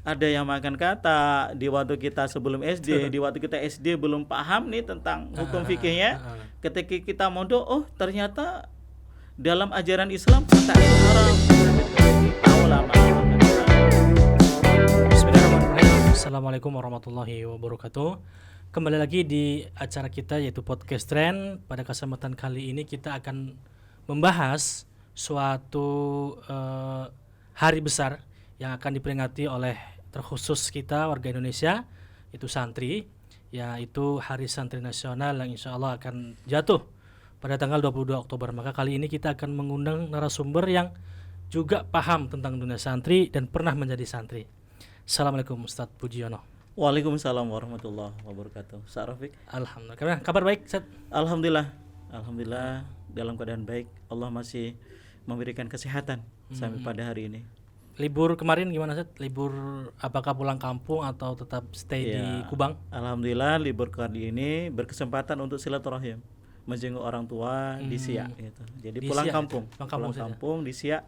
ada yang makan kata di waktu kita sebelum SD, di waktu kita SD belum paham nih tentang hukum fikihnya. Ketika kita mondok, oh ternyata dalam ajaran Islam kata itu haram. Tahu lah Bismillahirrahmanirrahim. Assalamualaikum warahmatullahi wabarakatuh. Kembali lagi di acara kita yaitu Podcast Trend. Pada kesempatan kali ini kita akan membahas suatu hari besar yang akan diperingati oleh terkhusus kita warga Indonesia, itu santri, yaitu Hari Santri Nasional yang insya Allah akan jatuh pada tanggal 22 Oktober. Maka kali ini kita akan mengundang narasumber yang juga paham tentang dunia santri dan pernah menjadi santri. Assalamualaikum Ustadz Pujiono. Waalaikumsalam warahmatullahi wabarakatuh. Ustaz Rafiq. Alhamdulillah. Kabar baik, Ustadz? Alhamdulillah dalam keadaan baik. Allah masih memberikan kesehatan sampai pada hari ini. Libur kemarin gimana, Ustadz? Libur apakah pulang kampung atau tetap stay di Kubang? Alhamdulillah libur kali ini berkesempatan untuk silaturahim, menjenguk orang tua di Siak gitu. Jadi Di pulang Siak, kampung, pulang kampung di Siak,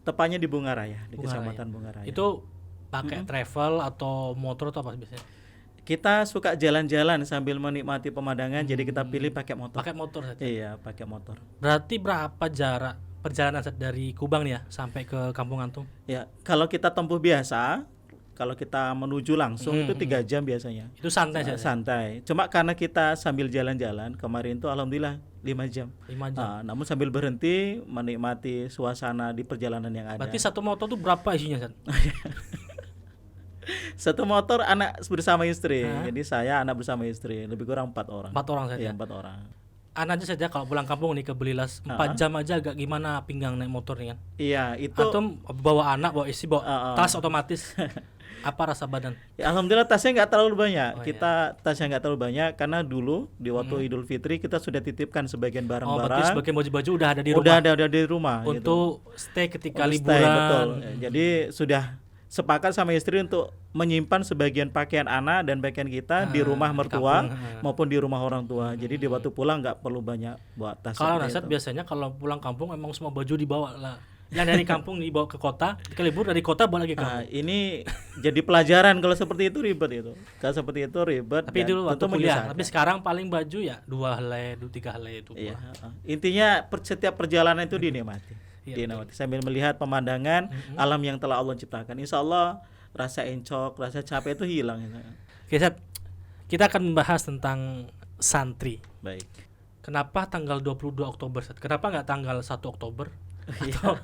tepatnya di Bungaraya, di Bungaraya. Kecamatan Bungaraya. Itu pakai travel atau motor atau apa biasanya? Kita suka jalan-jalan sambil menikmati pemandangan, jadi kita pilih pakai motor. Pakai motor saja. Iya, pakai motor. Berarti berapa jarak perjalanan Ustadz, dari Kubang nih ya sampai ke Kampung Antung? Ya, kalau kita tempuh biasa, kalau kita menuju langsung itu 3 jam biasanya. Itu santai saja. Santai. Cuma karena kita sambil jalan-jalan, kemarin itu alhamdulillah 5 jam. 5 jam. Namun sambil berhenti menikmati suasana di perjalanan yang ada. Berarti satu motor tuh berapa isinya, Ustadz? Satu motor anak bersama istri. Jadi saya anak bersama istri, lebih kurang 4 orang. 4 orang saja. Iya, 4 orang. Anak aja saja kalau pulang kampung nih ke Belilas 4 jam aja agak gimana pinggang naik motor nih kan? Iya, itu Atau bawa anak, bawa istri, bawa tas otomatis. Apa rasa badan? Ya, alhamdulillah tasnya nggak terlalu banyak. Tasnya nggak terlalu banyak karena dulu di waktu Idul Fitri kita sudah titipkan sebagian barang-barang. Berarti sebagian baju-baju udah ada di rumah. Udah di rumah. Untuk stay ketika Untuk liburan. stay, betul. Jadi sudah sepakat sama istri untuk menyimpan sebagian pakaian anak dan pakaian kita di rumah mertua maupun di rumah orang tua. Jadi di waktu pulang nggak perlu banyak buat tas. Kalau Nasad biasanya kalau pulang kampung emang semua baju dibawa lah. Yang dari kampung dibawa ke kota, ketika libur dari kota bawa lagi ke kampung. Ini jadi pelajaran kalau seperti itu ribet itu. Kalau seperti itu ribet. Tapi dulu waktu kuliah. Tapi sekarang paling baju ya 2 helai, 3 helai itu. Iya. Intinya setiap perjalanan itu dinikmati. Dinikmati sambil melihat pemandangan alam yang telah Allah ciptakan. Insya Allah rasa encok, rasa capek itu hilang. Oke, Ustaz. Kita akan membahas tentang santri. Baik. Kenapa tanggal 22 Oktober, Ustaz? Kenapa nggak tanggal 1 Oktober? Atau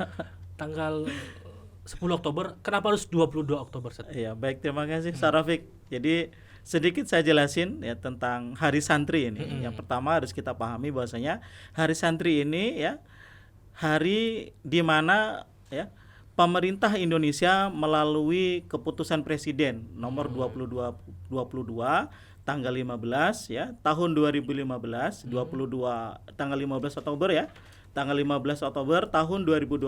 tanggal 10 Oktober? Kenapa harus 22 Oktober, Ustaz? Iya, baik, terima kasih Sarafik. Jadi sedikit saya jelasin ya tentang Hari Santri ini. Yang pertama harus kita pahami bahwasanya Hari Santri ini ya hari di mana ya pemerintah Indonesia melalui keputusan Presiden nomor 22 tanggal 15 ya tahun 2015 tanggal 15 Oktober ya. Tanggal 15 Oktober tahun 2015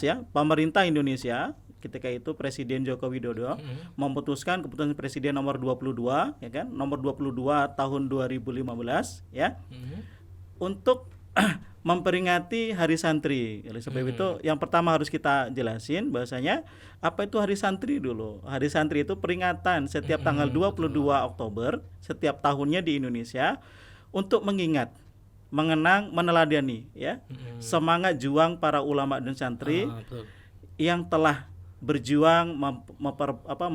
ya, pemerintah Indonesia ketika itu Presiden Joko Widodo memutuskan keputusan Presiden nomor 22 ya kan, nomor 22 tahun 2015 ya. Untuk memperingati Hari Santri. Oleh sebab itu yang pertama harus kita jelasin bahwasanya apa itu Hari Santri dulu. Hari Santri itu peringatan setiap tanggal 22 Oktober setiap tahunnya di Indonesia untuk mengingat, mengenang, meneladani ya semangat juang para ulama dan santri yang telah berjuang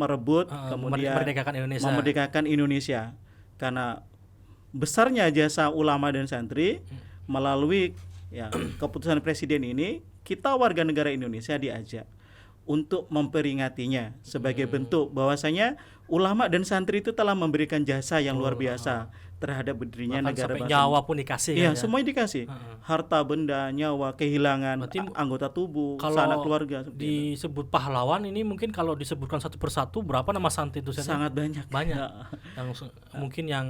merebut kemudian memerdekakan Indonesia. Karena besarnya jasa ulama dan santri melalui ya keputusan Presiden ini, kita warga negara Indonesia diajak untuk memperingatinya sebagai bentuk bahwasanya ulama dan santri itu telah memberikan jasa yang luar biasa terhadap berdirinya negara sampai nyawa pun dikasih. Iya, semuanya dikasih. Harta benda, nyawa, kehilangan anggota tubuh, sanak keluarga. Disebut pahlawan ini mungkin kalau disebutkan satu persatu berapa nama santri itu? Sangat banyak. Yang mungkin yang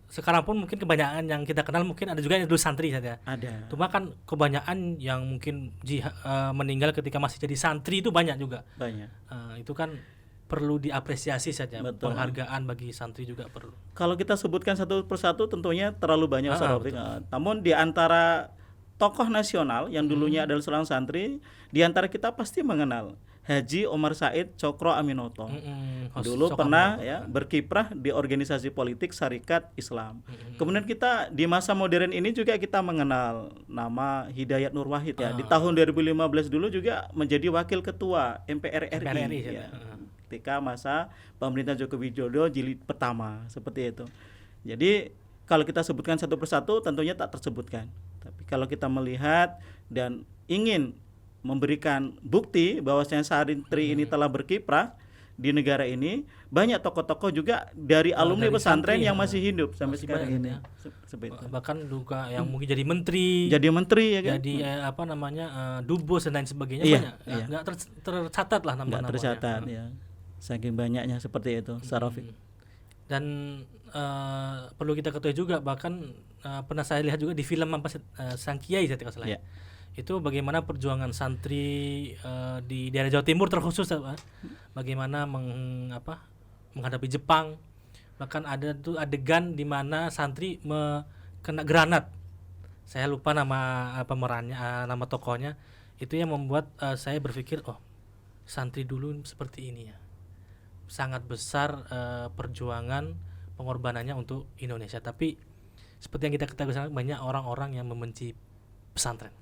sekarang pun mungkin kebanyakan yang kita kenal mungkin ada juga yang dulu santri saja. Ada. Cuma kan kebanyakan yang mungkin meninggal ketika masih jadi santri itu banyak juga. Banyak. Itu kan perlu diapresiasi saja. Betul. Penghargaan bagi santri juga perlu. Kalau kita sebutkan satu persatu tentunya terlalu banyak, Namun di antara tokoh nasional yang dulunya adalah seorang santri, di antara kita pasti mengenal Haji Omar Said Cokro Aminoto. Dulu pernah ya berkiprah di organisasi politik Syarikat Islam. Kemudian kita di masa modern ini juga kita mengenal nama Hidayat Nur Wahid ya. Di tahun 2015 dulu juga menjadi wakil ketua MPR RI ya. Ketika masa pemerintahan Joko Widodo jilid pertama seperti itu. Jadi kalau kita sebutkan satu persatu tentunya tak tersebutkan. Tapi kalau kita melihat dan ingin memberikan bukti bahwasanya santri ini telah berkiprah di negara ini, banyak tokoh-tokoh juga dari alumni dari pesantren santri, yang masih hidup sampai masih sekarang banyak, ini. ya. Seperti itu. Bahkan juga yang mungkin jadi menteri, ya kan? jadi dubes dan lain sebagainya, Iya, banyak. iya. Nggak tercatat lah Nggak nama-namanya. tercatat ya. Saking banyaknya seperti itu, Sarofik. Dan perlu kita ketahui juga, bahkan pernah saya lihat juga di film Sang Kiai saya tidak salah. Iya. Itu bagaimana perjuangan santri di daerah Jawa Timur terkhusus bagaimana menghadapi Jepang. Bahkan ada tuh adegan di mana santri kena granat. Saya lupa nama pemerannya, nama tokohnya. Itu yang membuat saya berpikir, oh, santri dulu seperti ini ya. Sangat besar perjuangan pengorbanannya untuk Indonesia. Tapi seperti yang kita ketahui sekarang, banyak orang-orang yang membenci pesantren.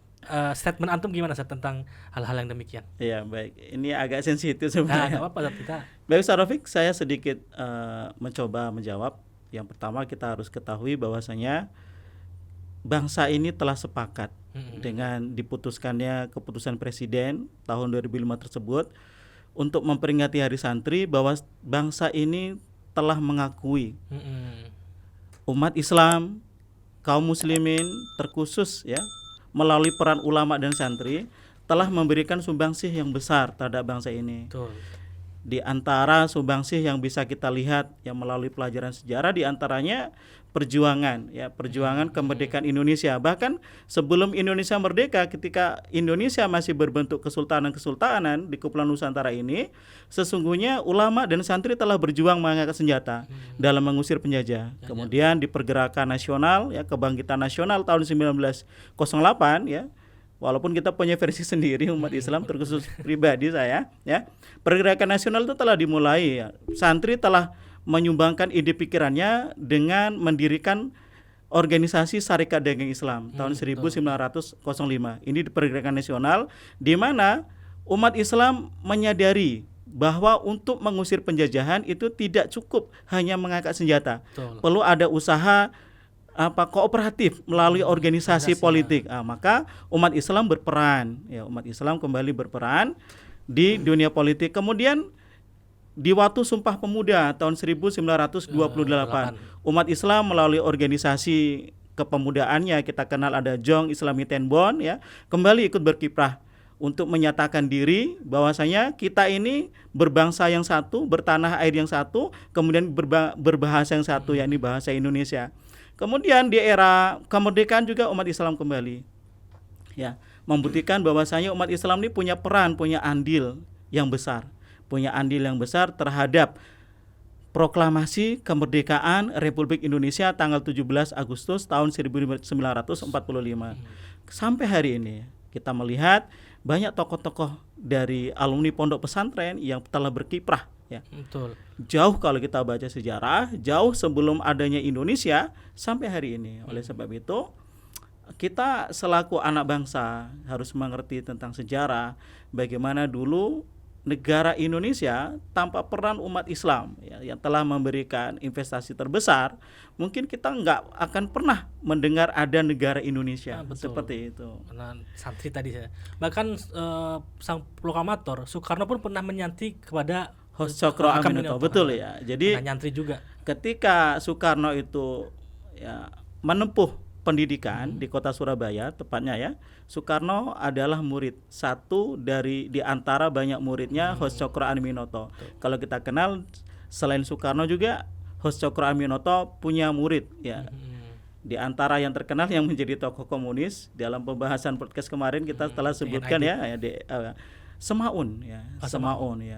Statement antum gimana Ustaz tentang hal-hal yang demikian? Iya, baik. Ini agak sensitif Nah, sebenarnya. nggak apa-apa kita. Baik, Sarofik, saya sedikit mencoba menjawab. Yang pertama kita harus ketahui bahwasanya bangsa ini telah sepakat dengan diputuskannya keputusan Presiden tahun 2005 tersebut untuk memperingati Hari Santri, bahwa bangsa ini telah mengakui umat Islam, kaum muslimin terkhusus ya, melalui peran ulama dan santri telah memberikan sumbangsih yang besar terhadap bangsa ini. Betul. Di antara sumbangsih yang bisa kita lihat yang melalui pelajaran sejarah, di antaranya perjuangan kemerdekaan Indonesia. Bahkan sebelum Indonesia merdeka, ketika Indonesia masih berbentuk kesultanan di Kepulauan Nusantara ini, sesungguhnya ulama dan santri telah berjuang mengangkat senjata dalam mengusir penjajah. Kemudian di pergerakan nasional ya, kebangkitan nasional tahun 1908 ya, walaupun kita punya versi sendiri umat Islam, terkhusus pribadi saya ya, pergerakan nasional itu telah dimulai ya. Santri telah menyumbangkan ide pikirannya dengan mendirikan organisasi Syarikat Dagang Islam tahun 1905. Ini di pergerakan nasional di mana umat Islam menyadari bahwa untuk mengusir penjajahan itu tidak cukup hanya mengangkat senjata. Betul. Perlu ada usaha kooperatif melalui organisasi politik. Maka umat Islam berperan ya, umat Islam kembali berperan di dunia politik. Kemudian di waktu Sumpah Pemuda tahun 1928, umat Islam melalui organisasi kepemudaannya, kita kenal ada Jong Islami Tenbon ya, kembali ikut berkiprah untuk menyatakan diri bahwasanya kita ini berbangsa yang satu, bertanah air yang satu, kemudian berbahasa yang satu, yakni bahasa Indonesia. Kemudian di era kemerdekaan juga umat Islam kembali ya, membuktikan bahwasanya umat Islam ini punya peran, punya andil yang besar terhadap proklamasi kemerdekaan Republik Indonesia tanggal 17 Agustus tahun 1945. Sampai hari ini kita melihat banyak tokoh-tokoh dari alumni pondok pesantren yang telah berkiprah ya. Betul. Jauh kalau kita baca sejarah, jauh sebelum adanya Indonesia sampai hari ini. Oleh sebab itu, kita selaku anak bangsa harus mengerti tentang sejarah, bagaimana dulu negara Indonesia tanpa peran umat Islam ya, yang telah memberikan investasi terbesar, mungkin kita nggak akan pernah mendengar ada negara Indonesia seperti itu. Karena santri tadi saya, bahkan sang proklamator Soekarno pun pernah menyanti kepada Hos Cokro Aminoto, betul ya. Jadi nyantri juga. Ketika Soekarno itu ya menempuh pendidikan di kota Surabaya, tepatnya ya, Soekarno adalah murid satu di antara banyak muridnya Hos Cokro Aminoto. Kalau kita kenal, selain Soekarno juga Hos Cokro Aminoto punya murid ya. Di antara yang terkenal yang menjadi tokoh komunis, dalam pembahasan podcast kemarin kita telah sebutkan ya, Semaun ya,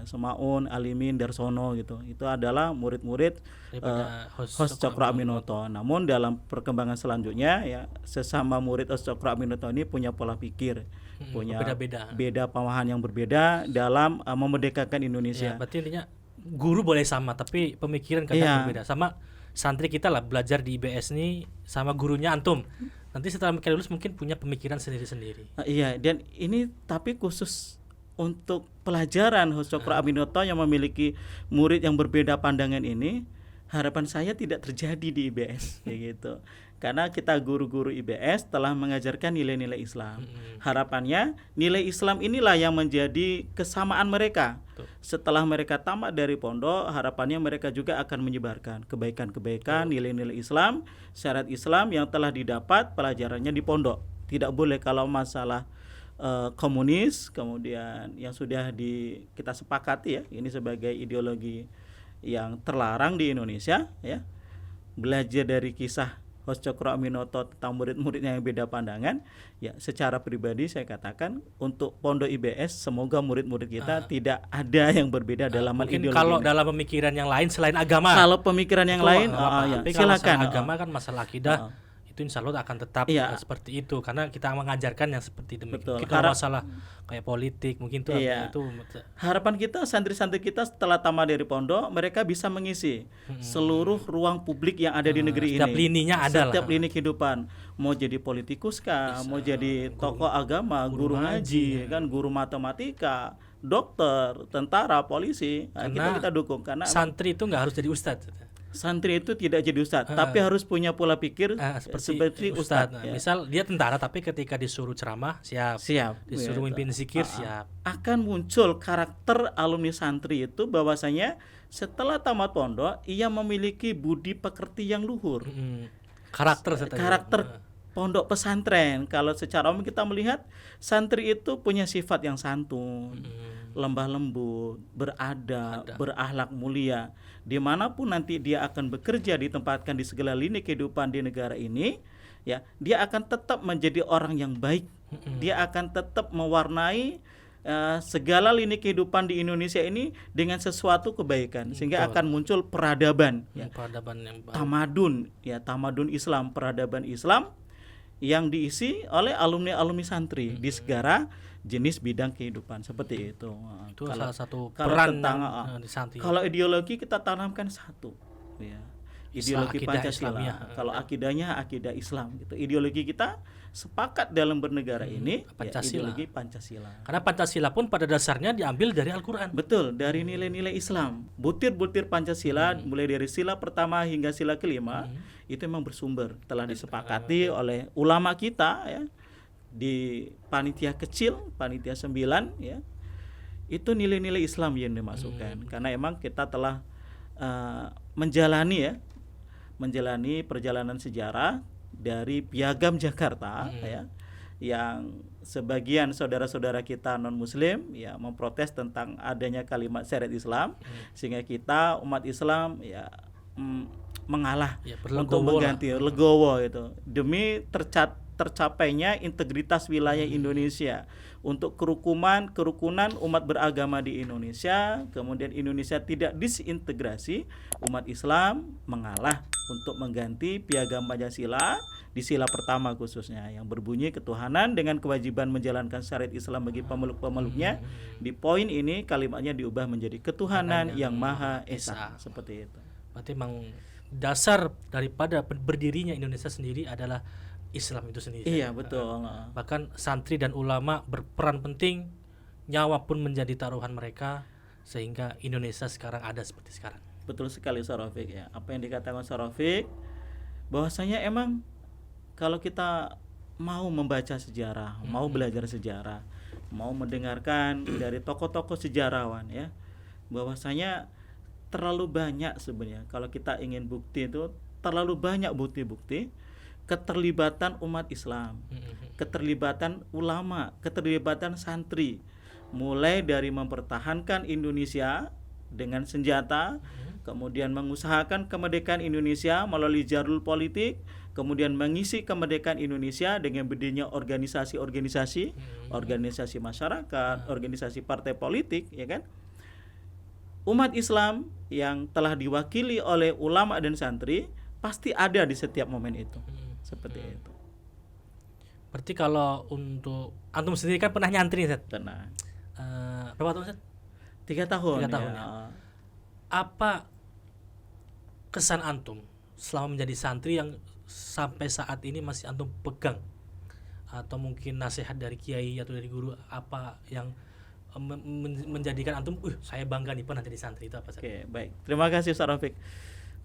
Semaun, Alimin, Darsono gitu. Itu adalah murid-murid Hos Cokro Aminoto. Namun dalam perkembangan selanjutnya ya, sesama murid Hos Cokro Aminoto ini punya pola pikir, punya beda pemahaman yang berbeda dalam memerdekakan Indonesia. Ya, berarti intinya guru boleh sama tapi pemikiran kadang berbeda. Sama santri kita lah belajar di IBS ini sama gurunya antum. Nanti setelah mereka lulus mungkin punya pemikiran sendiri-sendiri. Iya, dan ini tapi khusus untuk pelajaran Hos Cokro Aminoto yang memiliki murid yang berbeda pandangan ini, harapan saya tidak terjadi di IBS kayak gitu. Karena kita guru-guru IBS telah mengajarkan nilai-nilai Islam. Harapannya nilai Islam inilah yang menjadi kesamaan mereka. Setelah mereka tamat dari pondok, harapannya mereka juga akan menyebarkan kebaikan-kebaikan, nilai-nilai Islam, syariat Islam yang telah didapat pelajarannya di pondok. Tidak boleh kalau masalah komunis, kemudian yang sudah kita sepakati ya, ini sebagai ideologi yang terlarang di Indonesia ya. Belajar dari kisah Hos Cokro Aminoto tentang murid-muridnya yang beda pandangan, ya secara pribadi saya katakan untuk pondok IBS semoga murid-murid kita tidak ada yang berbeda dalam ideologi. Kalau dalam pemikiran yang lain selain agama. Kalau pemikiran yang lain, ya, silakan. Agama kan masalah akidah. Itu insya Allah akan tetap seperti itu karena kita mengajarkan yang seperti demikian. Kalau masalah kayak politik mungkin itu harapan kita santri-santri kita setelah tamat dari pondok mereka bisa mengisi seluruh ruang publik yang ada di negeri setiap ini. Lininya ada setiap lini kehidupan, mau jadi politikus kah, mau jadi tokoh agama, guru ngaji, kan, guru matematika, dokter, tentara, polisi, kita dukung karena santri itu nggak harus jadi ustadz. Santri itu tidak jadi ustadz, tapi harus punya pola pikir seperti ustadz. Ya. Misal dia tentara, tapi ketika disuruh ceramah siap. Disuruh mimpin zikir siap. Akan muncul karakter alumni santri itu bahwasanya setelah tamat pondok ia memiliki budi pekerti yang luhur. Karakter pondok pesantren. Kalau secara umum kita melihat santri itu punya sifat yang santun, lembah lembut, beradab, berakhlak mulia. Dimanapun nanti dia akan bekerja, ditempatkan di segala lini kehidupan di negara ini, ya dia akan tetap menjadi orang yang baik. Dia akan tetap mewarnai segala lini kehidupan di Indonesia ini dengan sesuatu kebaikan, sehingga akan muncul peradaban, peradaban yang baik. Tamadun Islam, peradaban Islam yang diisi oleh alumni-alumni santri di segala jenis bidang kehidupan seperti itu. Itu salah satu peran di santri. Kalau ideologi kita tanamkan satu, ya. Ideologi Pancasila. Kalau akidahnya akidah Islam gitu. Ideologi kita sepakat dalam bernegara ini ideologi Pancasila. Karena Pancasila pun pada dasarnya diambil dari Al-Qur'an. Betul, dari nilai-nilai Islam. Butir-butir Pancasila mulai dari sila pertama hingga sila kelima itu memang bersumber telah disepakati oleh ulama kita ya. Di panitia kecil, panitia 9 ya. Itu nilai-nilai Islam yang dimasukkan. Karena emang kita telah menjalani perjalanan sejarah dari Piagam Jakarta ya, yang sebagian saudara-saudara kita non muslim ya memprotes tentang adanya kalimat syariat Islam, sehingga kita umat Islam ya mengalah untuk mengganti legowo itu demi tercapainya integritas wilayah Indonesia untuk kerukunan umat beragama di Indonesia. Kemudian Indonesia tidak disintegrasi, umat Islam mengalah untuk mengganti Piagam Pancasila di sila pertama khususnya yang berbunyi ketuhanan dengan kewajiban menjalankan syariat Islam bagi pemeluk-pemeluknya. Di poin ini kalimatnya diubah menjadi ketuhanan yang Maha Esa. Seperti itu. Berarti memang dasar daripada berdirinya Indonesia sendiri adalah Islam itu sendiri. Iya, betul. Bahkan santri dan ulama berperan penting, nyawa pun menjadi taruhan mereka sehingga Indonesia sekarang ada seperti sekarang. Betul sekali Sarofik ya. Apa yang dikatakan Sarofik bahwasanya emang kalau kita mau membaca sejarah, mau belajar sejarah, mau mendengarkan dari tokoh-tokoh sejarawan ya, bahwasanya terlalu banyak sebenarnya kalau kita ingin bukti itu terlalu banyak bukti-bukti keterlibatan umat Islam, keterlibatan ulama, keterlibatan santri, mulai dari mempertahankan Indonesia dengan senjata, kemudian mengusahakan kemerdekaan Indonesia melalui jalur politik, kemudian mengisi kemerdekaan Indonesia dengan berdirinya organisasi-organisasi, organisasi masyarakat, organisasi partai politik, ya kan? Umat Islam yang telah diwakili oleh ulama dan santri pasti ada di setiap momen itu. Seperti itu. Berarti kalau untuk antum sendiri kan pernah nyantri, Ustaz? Tenang. Berapa tahun, Ustaz? 3 tahun. 3 tahun, ya. Apa kesan antum selama menjadi santri yang sampai saat ini masih antum pegang, atau mungkin nasihat dari kiai atau dari guru apa yang menjadikan antum saya bangga nih pernah jadi santri, itu apa saja? Oke, baik. Terima kasih Ustaz Rafiq.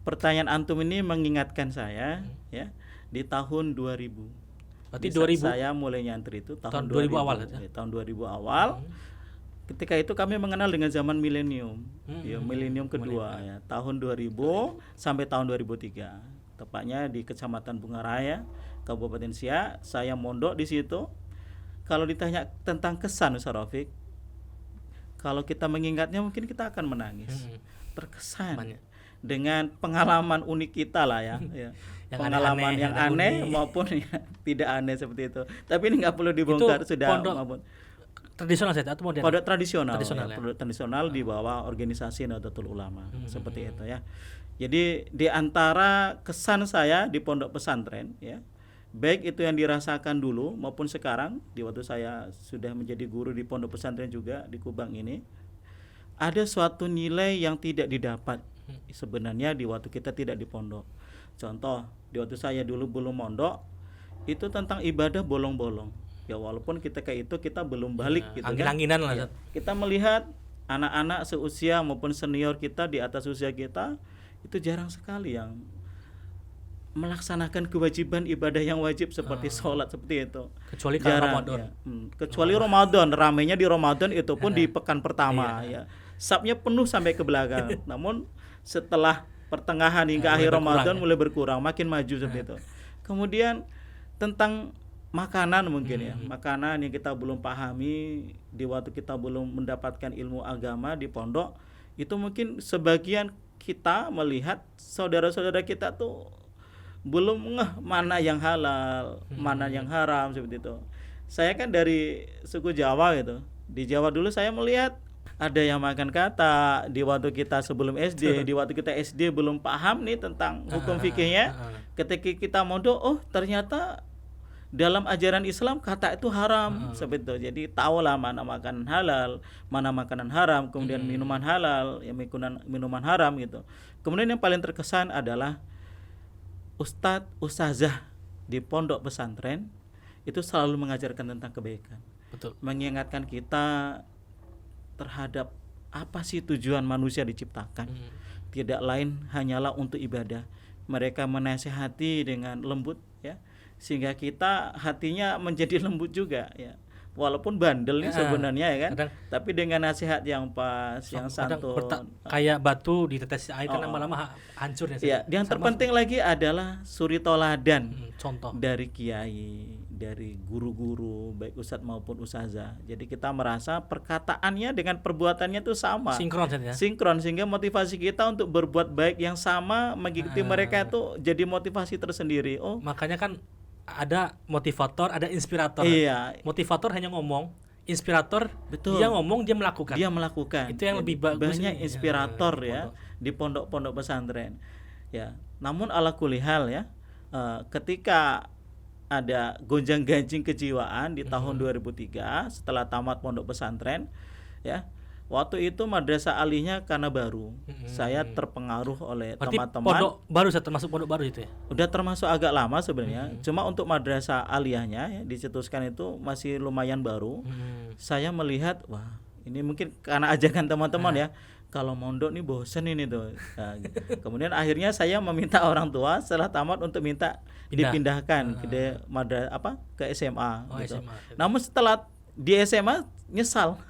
Pertanyaan antum ini mengingatkan saya ya di tahun 2000. Berarti Di saat 2000 saya mulai nyantri itu tahun 2000 awal ya? Tahun 2000 awal. Ketika itu kami mengenal dengan zaman milenium. Ya, milenium kedua ya, tahun 2000 sampai tahun 2003. Tepatnya di Kecamatan Bungaraya, Kabupaten Siak, saya mondok di situ. Kalau ditanya tentang kesan Ustaz Rafiq, kalau kita mengingatnya mungkin kita akan menangis. Terkesan dengan pengalaman unik kita lah ya. Yang pengalaman aneh-aneh, yang aneh maupun yang tidak aneh seperti itu. Tapi ini nggak perlu dibongkar, itu sudah pondok maupun tradisional saya atau modern? pondok tradisional, Tradisional, ya, ya? pondok tradisional di bawah organisasi Nahdlatul Ulama seperti itu ya. Jadi di antara kesan saya di pondok pesantren ya, baik itu yang dirasakan dulu maupun sekarang di waktu saya sudah menjadi guru di pondok pesantren juga di Kubang ini, ada suatu nilai yang tidak didapat sebenarnya di waktu kita tidak di pondok. Contoh, di waktu saya dulu belum mondok, itu tentang ibadah bolong-bolong. Ya walaupun ketika itu kita belum balik gitu kan. Angin-anginan lah. Ya, kita melihat anak-anak seusia maupun senior kita di atas usia kita itu jarang sekali yang melaksanakan kewajiban ibadah yang wajib seperti sholat seperti itu. Kecuali kalau Ramadan. Ya. Kecuali Ramadan, ramainya di Ramadan itu pun di pekan pertama ya. Sapnya penuh sampai ke belakang. Namun setelah pertengahan hingga akhir Ramadan mulai berkurang, makin maju seperti itu. Kemudian tentang makanan mungkin ya, makanan yang kita belum pahami di waktu kita belum mendapatkan ilmu agama di pondok, itu mungkin sebagian kita melihat saudara-saudara kita tuh belum ngeh mana yang halal, mana yang haram seperti itu. Saya kan dari suku Jawa gitu. Di Jawa dulu saya melihat ada yang makan kata di waktu kita sebelum SD, di waktu kita SD belum paham nih tentang hukum fikihnya. Ketika kita mondok, oh ternyata dalam ajaran Islam kata itu haram seperti itu. Jadi tahulah mana makanan halal, mana makanan haram, kemudian minuman halal, ya minuman haram gitu. Kemudian yang paling terkesan adalah ustadz, ustazah di pondok pesantren itu selalu mengajarkan tentang kebaikan. Betul. Mengingatkan kita terhadap apa sih tujuan manusia diciptakan. Tidak lain hanyalah untuk ibadah. Mereka menasihati dengan lembut ya, sehingga kita hatinya menjadi lembut juga ya. Walaupun bandel nih sebenarnya ya kan, tapi dengan nasihat yang pas, yang santun. Kayak batu ditetes air kan lama-lama hancur ya. Yang terpenting lagi adalah suri toladan contoh dari kiai, dari guru-guru baik ustadz maupun ustazah. Jadi kita merasa perkataannya dengan perbuatannya itu sama, sinkron sehingga motivasi kita untuk berbuat baik yang sama mengikuti mereka itu jadi motivasi tersendiri. Oh, makanya kan ada motivator, ada inspirator. Iya. Motivator hanya ngomong, inspirator betul. Dia ngomong, dia melakukan. Itu yang lebih bagus. Banyak inspirator ya di pondok-pondok pesantren. Ya. Namun ala kulihal ya, ketika ada gonjang-ganjing kejiwaan di tahun 2003 setelah tamat pondok pesantren ya. Waktu itu madrasah aliyahnya karena baru. Saya terpengaruh oleh teman-teman. Pondok baru, termasuk pondok baru itu ya? Udah termasuk agak lama sebenarnya. Cuma untuk madrasah aliyahnya ya, dicetuskan itu masih lumayan baru. Saya melihat, wah ini mungkin karena ajakan teman-teman ya. Kalau mondok nih bosen ini tuh. Nah, gitu. Kemudian akhirnya saya meminta orang tua setelah tamat untuk minta dipindahkan ke SMA. Gitu. SMA. Namun setelah di SMA nyesal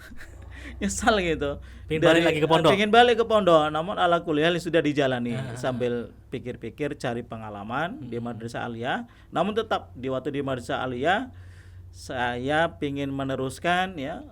gitu. Pengen balik ke pondok. Namun ala kuliah sudah dijalani sambil pikir-pikir cari pengalaman di madrasah aliyah. Namun tetap di waktu di madrasah aliyah saya ingin meneruskan ya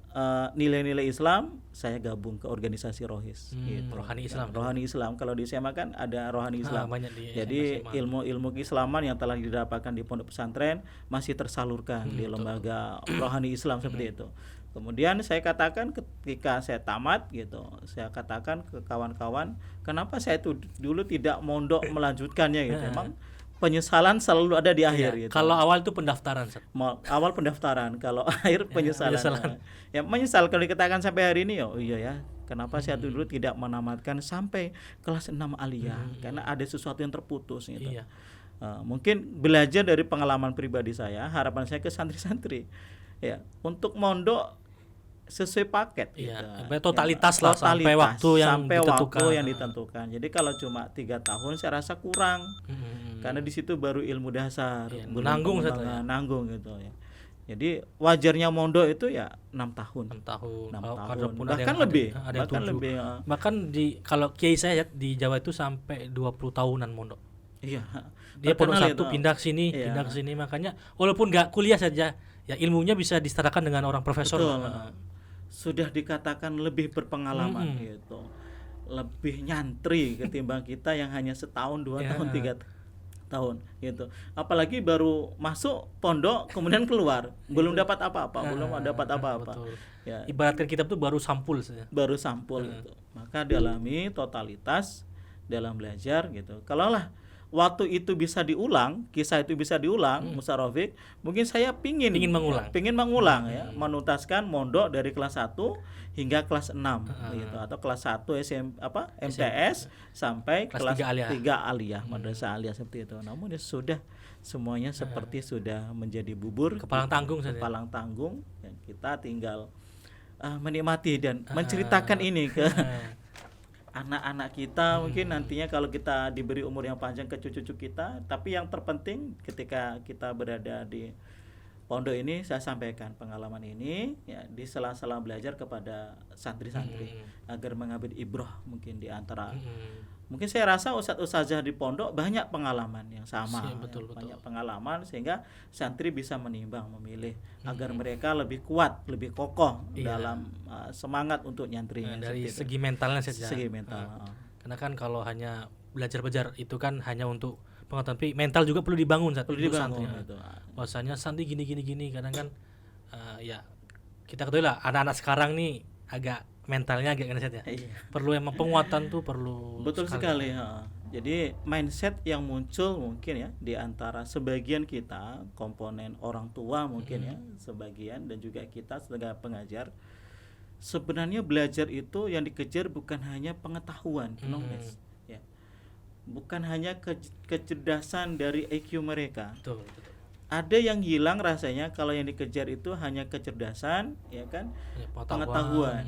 nilai-nilai Islam, saya gabung ke organisasi Rohis. Gitu. Rohani Islam. Rohani Islam. Kalau di SMA kan ada Rohani Islam. Banyak di Jadi SMA. ilmu-ilmu keislaman yang telah didapatkan di pondok pesantren masih tersalurkan di lembaga Rohani Islam seperti itu. Kemudian saya katakan ketika saya tamat gitu, saya katakan ke kawan-kawan, kenapa saya itu dulu tidak mondok melanjutkannya gitu. Emang penyesalan selalu ada di akhir gitu. Kalau awal itu pendaftaran, Ustaz. Awal pendaftaran, kalau akhir penyesalan. Ya menyesal kalau dikatakan sampai hari ini, oh iya ya, kenapa saya dulu tidak menamatkan sampai kelas 6 aliyah, karena ada sesuatu yang terputus gitu. Iya. Mungkin belajar dari pengalaman pribadi saya, harapan saya ke santri-santri ya, untuk mondok sesuai paket Iya, gitu. sampai totalitas lah, sampai waktu yang ditentukan. Jadi kalau cuma 3 tahun saya rasa kurang. Karena di situ baru ilmu dasar, Iya, belum nanggung pengembangan, nanggung gitu ya. Jadi wajarnya mondok itu ya 6 tahun. 6 tahun. 6 Kalau tahun. ada pun Bahkan ada lebih, yang bahkan 7. lebih. Bahkan kalau kiai saya di Jawa itu sampai 20 tahunan mondok. Iya. Dia pondok Terkenal satu itu. pindah ke sini, Iya. pindah ke sini, makanya walaupun nggak kuliah saja, ya ilmunya bisa disetarakan dengan orang profesor. Betul. Sudah dikatakan lebih berpengalaman gitu, lebih nyantri ketimbang kita yang hanya setahun, 2 tahun, 3 tahun gitu. Apalagi baru masuk pondok kemudian keluar, belum dapat apa-apa, belum dapat apa-apa. Betul. Ya, Ibaratkan kitab itu baru sampul saja. baru sampul gitu. Maka dalami totalitas dalam belajar gitu. Kalaulah waktu itu bisa diulang, kisah itu bisa diulang, Musa Rafiq, mungkin saya pingin mengulang ya, menuntaskan mondok dari kelas 1 hingga kelas 6 gitu, atau kelas 1 MTS sampai kelas 3 aliyah, madrasah aliyah seperti itu. Namun ya sudah semuanya seperti sudah menjadi bubur, kepalang tanggung saja. kepalang tanggung, ya, kita tinggal menikmati dan menceritakan ini ke anak-anak kita, mungkin nantinya kalau kita diberi umur yang panjang ke cucu-cucu kita. Tapi yang terpenting ketika kita berada di pondok ini, saya sampaikan pengalaman ini ya, di sela-sela belajar kepada santri-santri agar mengambil ibrah mungkin di antara mungkin saya rasa ustadz-ustazah di pondok banyak pengalaman yang sama, banyak pengalaman sehingga santri bisa menimbang, memilih agar mereka lebih kuat, lebih kokoh dalam semangat untuk nyantri. Dari segi mentalnya saja. Segi mental. Karena kan kalau hanya belajar itu kan hanya untuk pengetahuan, tapi mental juga perlu dibangun saat itu santri. Bahwasanya santri gini kadang kan ya kita ketahui lah anak-anak sekarang nih agak mentalnya agak gini saja. Perlu emang penguatan tuh perlu. Betul sekali. Jadi mindset yang muncul mungkin ya di antara sebagian kita, komponen orang tua mungkin ya sebagian, dan juga kita sebagai pengajar, sebenarnya belajar itu yang dikejar bukan hanya pengetahuan, knowledge ya. Bukan hanya kecerdasan dari IQ mereka. Betul. Ada yang hilang rasanya kalau yang dikejar itu hanya kecerdasan ya kan, pengetahuan.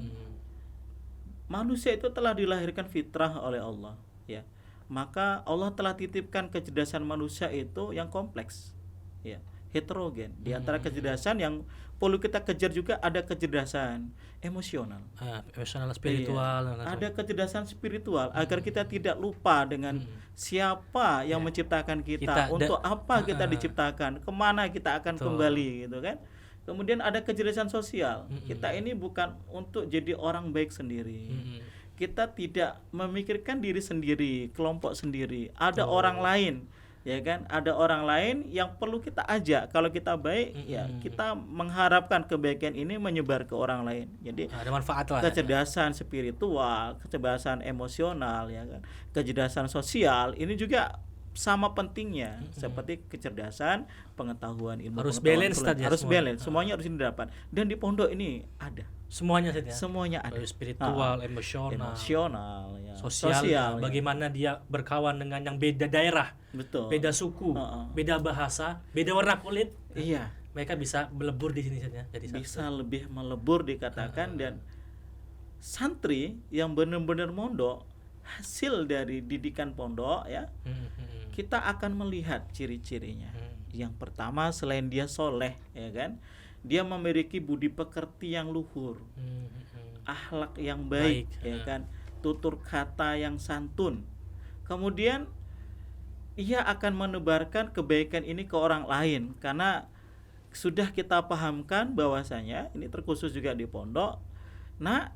Manusia itu telah dilahirkan fitrah oleh Allah ya. Maka Allah telah titipkan kecerdasan manusia itu yang kompleks ya, heterogen. Di antara kecerdasan yang perlu kita kejar juga ada kecerdasan emosional, spiritual. Ada kecerdasan spiritual agar kita tidak lupa dengan siapa yang menciptakan kita, untuk apa kita diciptakan, kemana kita akan kembali gitu kan. Kemudian ada kecerdasan sosial. Kita ini bukan untuk jadi orang baik sendiri. Kita tidak memikirkan diri sendiri, kelompok sendiri. Ada orang lain, ya kan? Ada orang lain yang perlu kita ajak. Kalau kita baik, ya kita mengharapkan kebaikan ini menyebar ke orang lain. Jadi ada manfaat lah. Kecerdasan spiritual, kecerdasan emosional, ya kan? Kecerdasan sosial ini juga sama pentingnya seperti kecerdasan, pengetahuan, ilmu harus pengetahuan, balance tadi, harus balance, semuanya harus didapat. Dan di pondok ini ada semuanya saja. Semuanya ada. Spiritual, emosional, ya. sosial, bagaimana dia berkawan dengan yang beda daerah, betul, beda suku, beda bahasa, beda warna kulit. Iya. Mereka bisa melebur di sini saja. Jadi bisa lebih melebur dikatakan. Dan santri yang benar-benar mondok, hasil dari didikan pondok ya, kita akan melihat ciri-cirinya. Yang pertama, selain dia soleh ya kan, dia memiliki budi pekerti yang luhur, akhlak yang baik ya kan, tutur kata yang santun. Kemudian ia akan menebarkan kebaikan ini ke orang lain, karena sudah kita pahamkan bahwasanya ini terkhusus juga di pondok. Nah,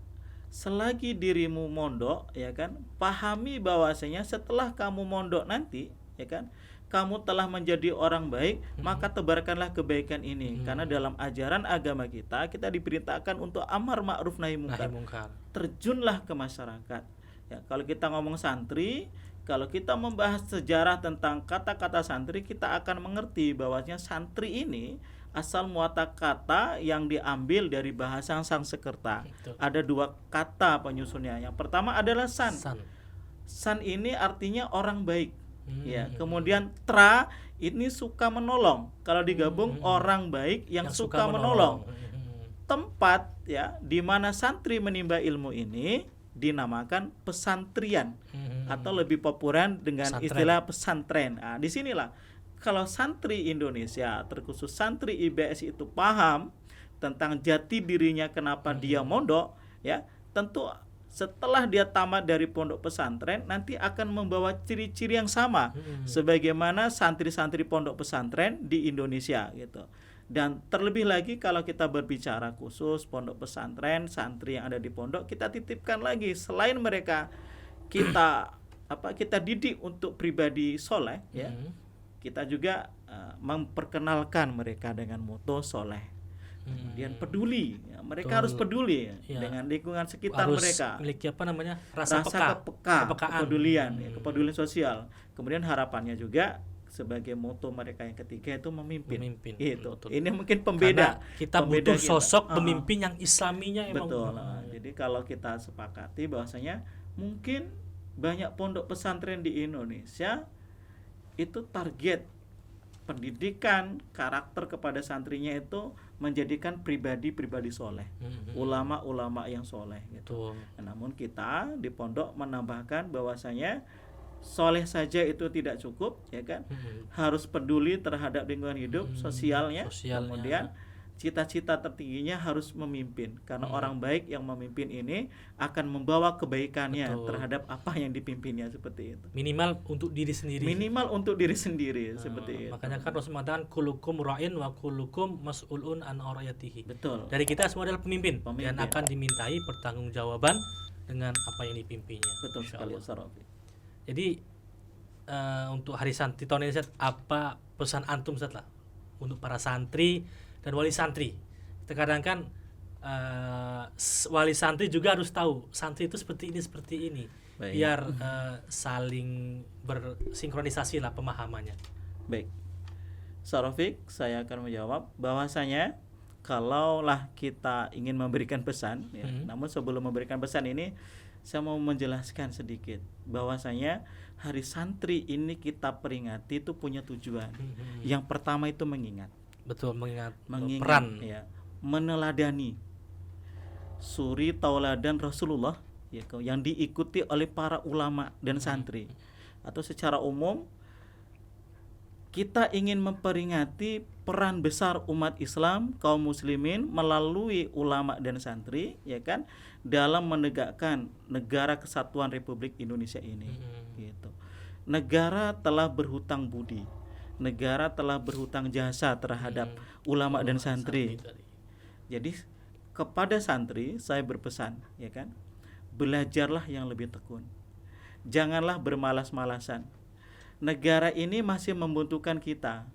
selagi dirimu mondok, ya kan, pahami bahwasanya setelah kamu mondok nanti, ya kan, kamu telah menjadi orang baik, maka tebarkanlah kebaikan ini. Karena dalam ajaran agama kita diperintahkan untuk amar ma'ruf nahi Nahi mungkar. mungkar. Terjunlah ke masyarakat. Ya, kalau kita ngomong santri, kalau kita membahas sejarah tentang kata-kata santri, kita akan mengerti bahwasanya santri ini asal muata kata yang diambil dari bahasa Sanskerta. Betul. Ada 2 kata penyusunnya. Yang pertama adalah san. San. San ini artinya orang baik. Ya, kemudian tra ini suka menolong. Kalau digabung orang baik yang suka menolong. Tempat ya di mana santri menimba ilmu ini dinamakan pesantrian atau lebih populer dengan Pesantren. istilah pesantren. Nah, disinilah kalau santri Indonesia, terkhusus santri IBS itu paham tentang jati dirinya kenapa dia mondok, ya tentu setelah dia tamat dari pondok pesantren nanti akan membawa ciri-ciri yang sama sebagaimana santri-santri pondok pesantren di Indonesia gitu. Dan terlebih lagi kalau kita berbicara khusus pondok pesantren, santri yang ada di pondok, kita titipkan lagi selain mereka kita didik untuk pribadi soleh, ya, kita juga memperkenalkan mereka dengan moto soleh. Kemudian peduli, ya, mereka harus peduli ya, dengan lingkungan sekitar harus mereka. Memiliki rasa kepekaan. Kepedulian, ya, kepedulian sosial. Kemudian harapannya juga sebagai moto mereka yang ketiga itu memimpin. Itu. Betul. Ini mungkin pembeda. Karena kita pembeda butuh sosok pemimpin yang islaminya emang. Betul. Jadi kalau kita sepakati bahwasanya mungkin banyak pondok pesantren di Indonesia itu target pendidikan karakter kepada santrinya itu menjadikan pribadi-pribadi soleh, ulama-ulama yang soleh gitu. Namun kita di pondok menambahkan bahwasanya soleh saja itu tidak cukup, ya kan? Harus peduli terhadap lingkungan hidup, sosialnya. Kemudian cita-cita tertingginya harus memimpin, karena orang baik yang memimpin ini akan membawa kebaikannya terhadap apa yang dipimpinnya, seperti itu. Minimal untuk diri sendiri. Seperti itu. Makanya kan Rasul mengatakan kulukum ra'in wa kulukum mas'ulun an ra'iyatihi. Betul. Dari kita semua adalah pemimpin dan akan dimintai pertanggungjawaban dengan apa yang dipimpinnya. Betul sekali, Ustaz Rafi. Jadi untuk Hari Santri tahun ini, Ustaz, apa pesan antum, Ustaz, lah untuk para santri dan wali santri? Terkadang kan wali santri juga harus tahu santri itu seperti ini. Baik. Biar saling bersinkronisasi lah pemahamannya. Baik, Sarofik, saya akan menjawab bahwasanya kalaulah kita ingin memberikan pesan, ya, namun sebelum memberikan pesan ini saya mau menjelaskan sedikit bahwasanya Hari Santri ini kita peringati itu punya tujuan. Yang pertama itu mengingat. Betul, mengingat peran, ya, meneladani suri tauladan Rasulullah, ya, yang diikuti oleh para ulama dan santri. Atau secara umum kita ingin memperingati peran besar umat Islam, kaum muslimin melalui ulama dan santri, ya kan, dalam menegakkan negara kesatuan Republik Indonesia ini. Gitu. Negara telah berhutang budi. Negara telah berhutang jasa terhadap ulama dan santri. Jadi kepada santri saya berpesan, ya kan, belajarlah yang lebih tekun. Janganlah bermalas-malasan. Negara ini masih membutuhkan kita,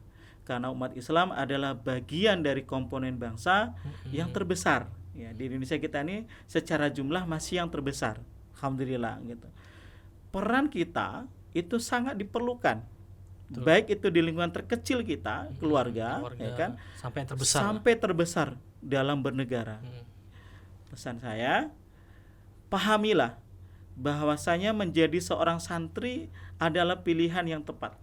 karena umat Islam adalah bagian dari komponen bangsa yang terbesar. Ya, di Indonesia kita ini secara jumlah masih yang terbesar, alhamdulillah gitu. Peran kita itu sangat diperlukan. Betul. Baik itu di lingkungan terkecil kita, keluarga, ya kan, sampai terbesar dalam bernegara. Pesan saya, pahamilah bahwasanya menjadi seorang santri adalah pilihan yang tepat.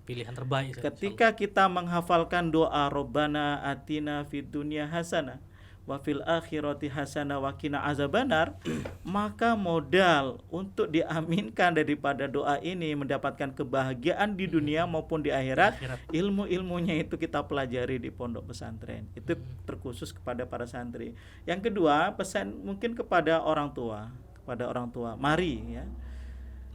Pilihan terbaik. Ketika kita menghafalkan doa Rabbana atina fid dunya hasanah wa fil akhirati hasanah wa qina azabannar, maka modal untuk diaminkan daripada doa ini mendapatkan kebahagiaan di dunia maupun di akhirat, ilmu-ilmunya itu kita pelajari di pondok pesantren. Itu terkhusus kepada para santri. Yang kedua, pesan mungkin kepada orang tua. Mari, ya,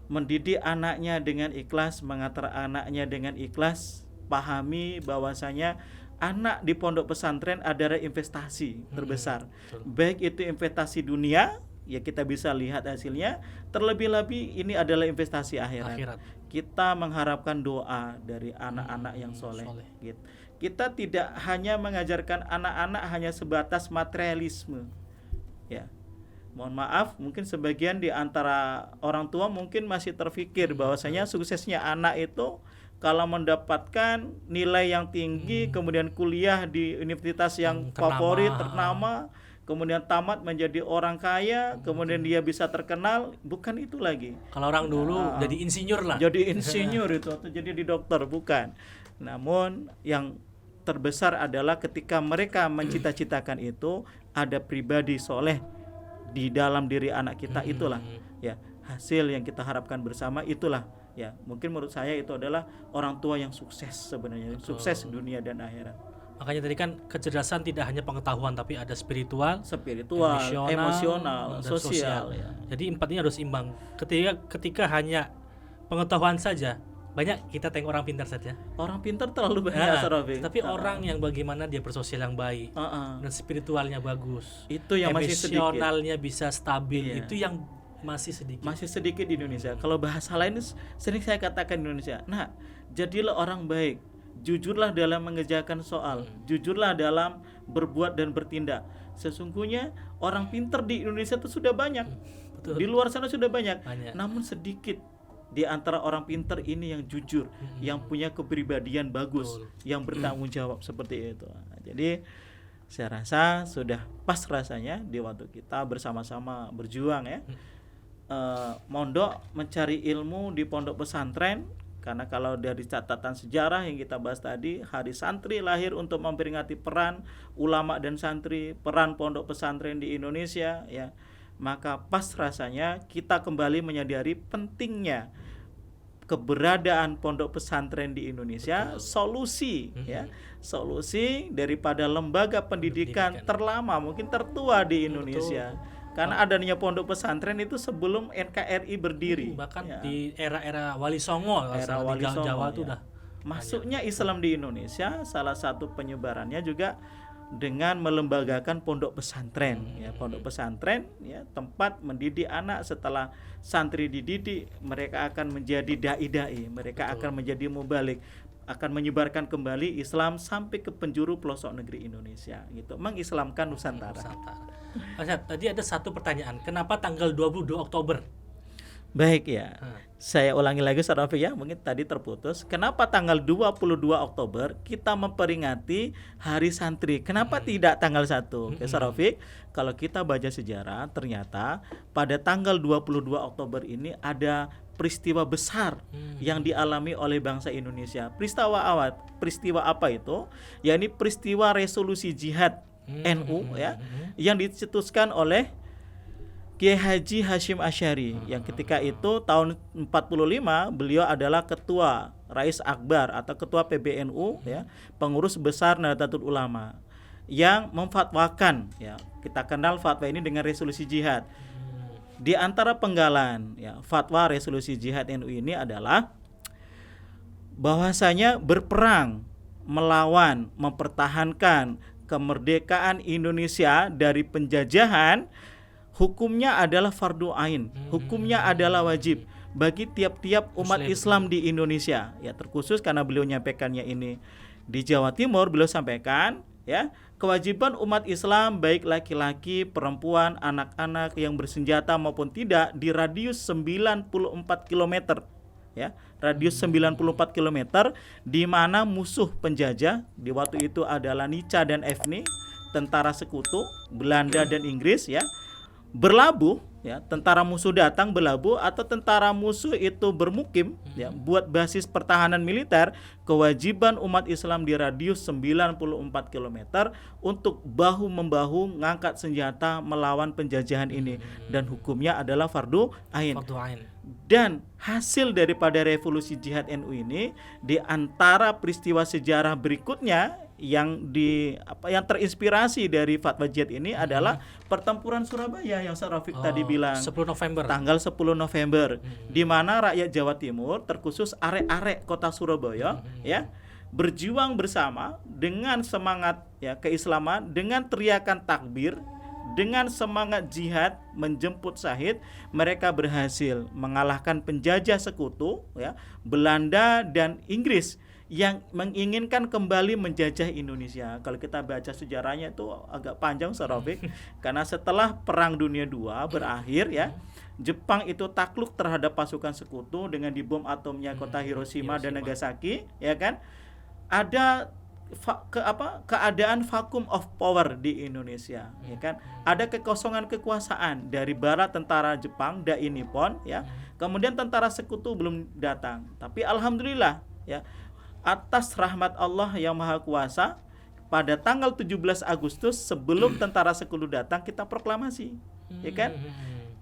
mendidik anaknya dengan ikhlas, mengantar anaknya dengan ikhlas. Pahami bahwasanya anak di pondok pesantren adalah investasi terbesar. Betul. Baik itu investasi dunia, ya kita bisa lihat hasilnya, terlebih-lebih ini adalah investasi akhirat. Kita mengharapkan doa dari anak-anak yang soleh. Gitu. Kita tidak hanya mengajarkan anak-anak hanya sebatas materialisme. Ya. Mohon maaf, mungkin sebagian di antara orang tua mungkin masih terfikir bahwasanya suksesnya anak itu kalau mendapatkan nilai yang tinggi, kemudian kuliah di universitas yang favorit, ternama, kemudian tamat menjadi orang kaya, kemudian dia bisa terkenal, bukan itu lagi. Kalau orang dulu jadi insinyur lah. Jadi insinyur itu atau jadi di dokter, bukan. Namun yang terbesar adalah ketika mereka mencita-citakan itu ada pribadi soleh di dalam diri anak kita, itulah ya hasil yang kita harapkan bersama, itulah ya mungkin menurut saya itu adalah orang tua yang sukses sebenarnya. Betul. Sukses dunia dan akhirat. Makanya tadi kan kecerdasan tidak hanya pengetahuan tapi ada spiritual, emosional, sosial ya. Jadi empat ini harus imbang. Ketika hanya pengetahuan saja, banyak kita tengok orang pintar saja. Orang pintar terlalu banyak, tapi orang yang bagaimana dia bersosial yang baik dan spiritualnya bagus, itu yang masih sedikit. Emosionalnya bisa stabil, itu yang masih sedikit di Indonesia. Kalau bahasa lain sering saya katakan di Indonesia, nah jadilah orang baik, jujurlah dalam mengerjakan soal, jujurlah dalam berbuat dan bertindak. Sesungguhnya orang pintar di Indonesia itu sudah banyak. Betul. Di luar sana sudah banyak. Namun sedikit di antara orang pintar ini yang jujur, yang punya kepribadian bagus, yang bertanggung jawab seperti itu. Nah, jadi saya rasa sudah pas rasanya di waktu kita bersama-sama berjuang ya, mondok mencari ilmu di pondok pesantren. Karena kalau dari catatan sejarah yang kita bahas tadi, Hari Santri lahir untuk memperingati peran ulama dan santri, peran pondok pesantren di Indonesia ya. Maka pas rasanya kita kembali menyadari pentingnya keberadaan pondok pesantren di Indonesia. Solusi ya, solusi daripada lembaga pendidikan terlama, mungkin tertua di Indonesia. Karena adanya pondok pesantren itu sebelum NKRI berdiri. Bahkan ya, di era-era Wali Songo, di Jawa itu udah masuknya Islam di Indonesia. Salah satu penyebarannya juga dengan melembagakan pondok pesantren ya, pondok pesantren ya, tempat mendidik anak. Setelah santri dididik, mereka akan menjadi dai-dai, mereka akan menjadi mubalik, akan menyebarkan kembali Islam sampai ke penjuru pelosok negeri Indonesia gitu, mengislamkan Nusantara. Tadi ada satu pertanyaan, kenapa tanggal 22 Oktober? Baik ya, saya ulangi lagi Ustaz Rafiq ya, mungkin tadi terputus. Kenapa tanggal 22 Oktober kita memperingati Hari Santri? Kenapa tidak tanggal 1? Ustaz Rafiq, kalau kita baca sejarah, ternyata pada tanggal 22 Oktober ini ada peristiwa besar yang dialami oleh bangsa Indonesia. Peristiwa apa itu? Ya ini peristiwa resolusi jihad NU ya, yang dicetuskan oleh Kiai Haji Hashim Asy'ari yang ketika itu tahun 45 beliau adalah ketua Rais Akbar atau ketua PBNU ya, pengurus besar Nahdlatul Ulama yang memfatwakan ya, kita kenal fatwa ini dengan resolusi jihad. Di antara penggalan ya, fatwa resolusi jihad NU ini adalah bahwasanya berperang melawan, mempertahankan kemerdekaan Indonesia dari penjajahan hukumnya adalah fardu ain, hukumnya adalah wajib bagi tiap-tiap umat Islam di Indonesia. Ya, terkhusus karena beliau menyampaikannya ini di Jawa Timur, beliau sampaikan ya, kewajiban umat Islam baik laki-laki, perempuan, anak-anak yang bersenjata maupun tidak di radius 94 km. Ya, radius 94 km di mana musuh penjajah di waktu itu adalah Nica dan Evni, tentara sekutu Belanda dan Inggris ya, berlabuh ya, tentara musuh datang berlabuh atau tentara musuh itu bermukim ya, buat basis pertahanan militer, kewajiban umat Islam di radius 94 km untuk bahu membahu ngangkat senjata melawan penjajahan ini, dan hukumnya adalah fardu ain. Dan hasil daripada revolusi jihad NU ini, di antara peristiwa sejarah berikutnya yang terinspirasi dari fatwa jihad ini adalah pertempuran Surabaya yang Ustaz Rafiq tadi bilang 10 November. Tanggal 10 November di mana rakyat Jawa Timur terkhusus arek-arek kota Surabaya ya, berjuang bersama dengan semangat ya keislaman, dengan teriakan takbir, dengan semangat jihad menjemput syahid, mereka berhasil mengalahkan penjajah sekutu ya Belanda dan Inggris yang menginginkan kembali menjajah Indonesia. Kalau kita baca sejarahnya itu agak panjang Sarofik, karena setelah Perang Dunia II berakhir ya, Jepang itu takluk terhadap pasukan sekutu dengan dibom atomnya kota Hiroshima dan Nagasaki, ya kan? Ada keadaan vacuum of power di Indonesia, ya kan? Ada kekosongan kekuasaan dari barat, tentara Jepang Dai Nippon ya. Kemudian tentara sekutu belum datang. Tapi alhamdulillah ya, atas rahmat Allah yang Maha Kuasa, pada tanggal 17 Agustus sebelum tentara sekutu datang kita proklamasi, ya kan?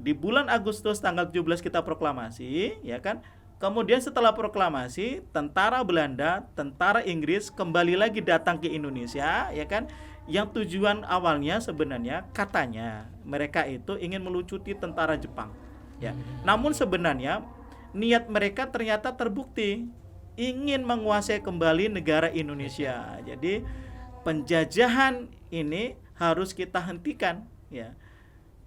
Di bulan Agustus tanggal 17 kita proklamasi, ya kan? Kemudian setelah proklamasi, tentara Belanda, tentara Inggris kembali lagi datang ke Indonesia, ya kan? Yang tujuan awalnya sebenarnya katanya mereka itu ingin melucuti tentara Jepang, ya. Namun sebenarnya niat mereka ternyata terbukti ingin menguasai kembali negara Indonesia. Jadi penjajahan ini harus kita hentikan, ya.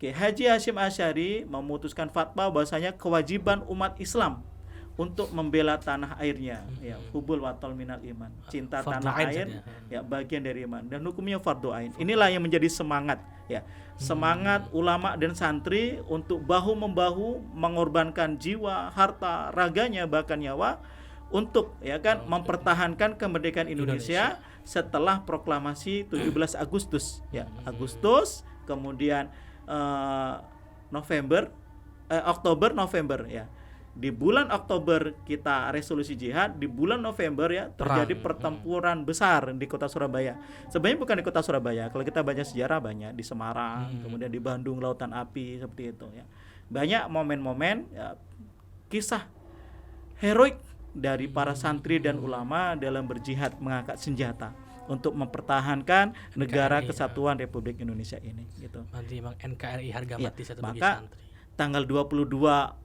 Kiai Haji Hasyim Asy'ari memutuskan fatwa bahwasanya kewajiban umat Islam untuk membela tanah airnya, ya, hubul watol minal iman, cinta tanah air ya bagian dari iman, dan hukumnya fardhu ain. Inilah yang menjadi semangat, ya, semangat ulama dan santri untuk bahu membahu mengorbankan jiwa, harta, raganya, bahkan nyawa untuk, ya kan, mempertahankan kemerdekaan Indonesia setelah proklamasi 17 Agustus, ya. Agustus, kemudian Oktober, November, ya. Di bulan Oktober kita resolusi jihad, di bulan November ya terjadi pertempuran besar di kota Surabaya. Sebenarnya bukan di kota Surabaya, kalau kita baca sejarah banyak di Semarang, kemudian di Bandung Lautan Api, seperti itu ya. Banyak momen-momen ya, kisah heroik dari para santri dan ulama dalam berjihad mengangkat senjata untuk mempertahankan negara kesatuan Republik Indonesia ini, gitu. Nanti memang NKRI harga mati satu bagi Maka santri. tanggal 22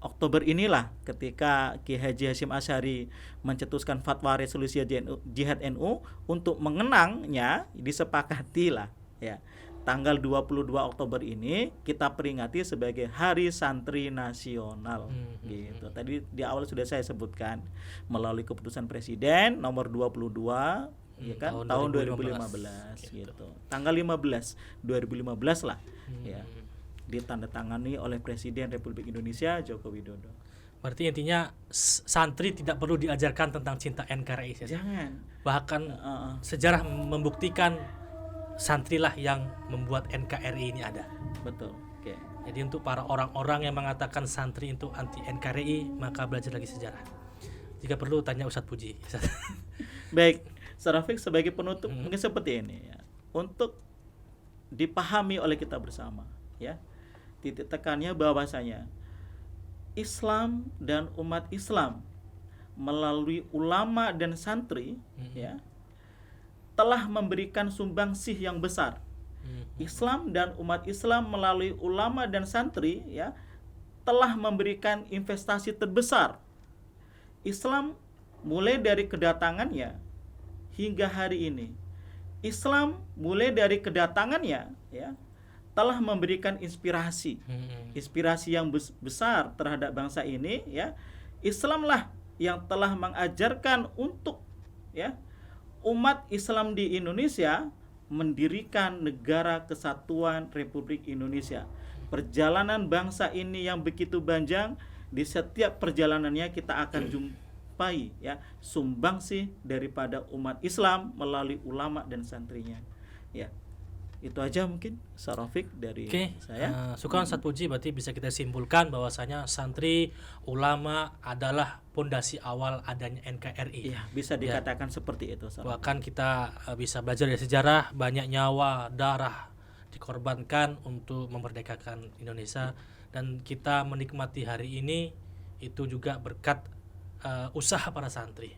Oktober inilah ketika Kiai Haji Hasyim Asy'ari mencetuskan fatwa resolusi jihad NU untuk mengenangnya, disepakatilah ya. Tanggal 22 Oktober ini kita peringati sebagai Hari Santri Nasional, gitu. Tadi di awal sudah saya sebutkan melalui keputusan Presiden nomor 22 ya kan tahun 2015 gitu. Tanggal 15 2015 lah ya, ditandatangani oleh Presiden Republik Indonesia Joko Widodo. Berarti intinya santri tidak perlu diajarkan tentang cinta NKRI. Jangan. Bahkan sejarah membuktikan santrilah yang membuat NKRI ini ada. Betul. Oke. Jadi untuk para orang-orang yang mengatakan santri itu anti NKRI, maka belajar lagi sejarah. Jika perlu tanya Ustadz Puji. Baik, Sarafik sebagai penutup mungkin seperti ini ya. Untuk dipahami oleh kita bersama ya. Titik tekannya bahwasanya Islam dan umat Islam melalui ulama dan santri ya telah memberikan sumbangsih yang besar. Islam dan umat Islam melalui ulama dan santri ya telah memberikan investasi terbesar. Islam mulai dari kedatangannya hingga hari ini. Islam mulai dari kedatangannya ya telah memberikan inspirasi yang besar terhadap bangsa ini ya. Islamlah yang telah mengajarkan untuk ya umat Islam di Indonesia mendirikan negara kesatuan Republik Indonesia. Perjalanan bangsa ini yang begitu panjang, di setiap perjalanannya kita akan jumpai ya sumbangsih daripada umat Islam melalui ulama dan santrinya. Ya. Itu aja mungkin Sarafik dari saya. Syukran Ustadz Puji, berarti bisa kita simpulkan bahwasanya santri ulama adalah pondasi awal adanya NKRI. Iya, bisa dikatakan seperti itu. Sarafik. Bahkan kita bisa belajar dari sejarah, banyak nyawa, darah dikorbankan untuk memerdekakan Indonesia, dan kita menikmati hari ini itu juga berkat usaha para santri.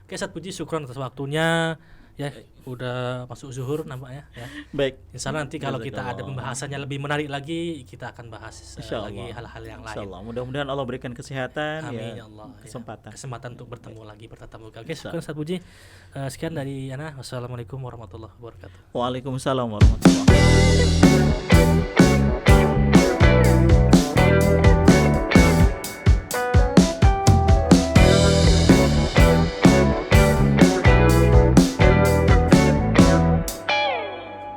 Oke, Ustadz Puji, syukran atas waktunya. Ya, udah masuk zuhur nampaknya ya. Baik. Insya Allah nanti kalau kita ada Jazakallah. pembahasannya lebih menarik lagi, kita akan bahas Insya lagi Allah. hal-hal yang Insya lain. Allah. Mudah-mudahan Allah berikan kesehatan, Amin ya, ya Allah. kesempatan. Kesempatan untuk bertemu lagi, bertatap muka. Oke, Insya syukur Ustaz Puji. Sekian dari Ana. Wassalamualaikum warahmatullahi wabarakatuh. Waalaikumsalam warahmatullahi wabarakatuh.